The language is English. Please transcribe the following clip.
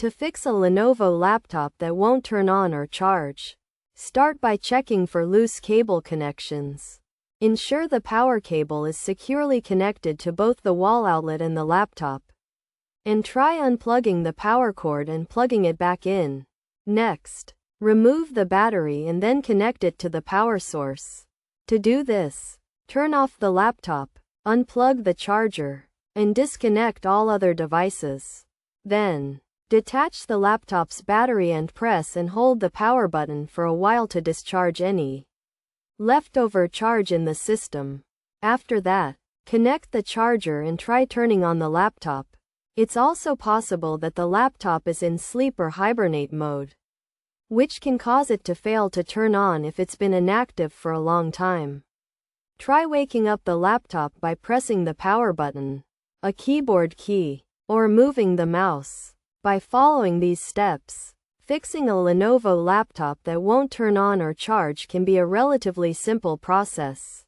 To fix a Lenovo laptop that won't turn on or charge, start by checking for loose cable connections. Ensure the power cable is securely connected to both the wall outlet and the laptop. And try unplugging the power cord and plugging it back in. Next, remove the battery and then connect it to the power source. To do this, turn off the laptop, unplug the charger, and disconnect all other devices. Then, detach the laptop's battery and press and hold the power button for a while to discharge any leftover charge in the system. After that, connect the charger and try turning on the laptop. It's also possible that the laptop is in sleep or hibernate mode, which can cause it to fail to turn on if it's been inactive for a long time. Try waking up the laptop by pressing the power button, a keyboard key, or moving the mouse. By following these steps, fixing a Lenovo laptop that won't turn on or charge can be a relatively simple process.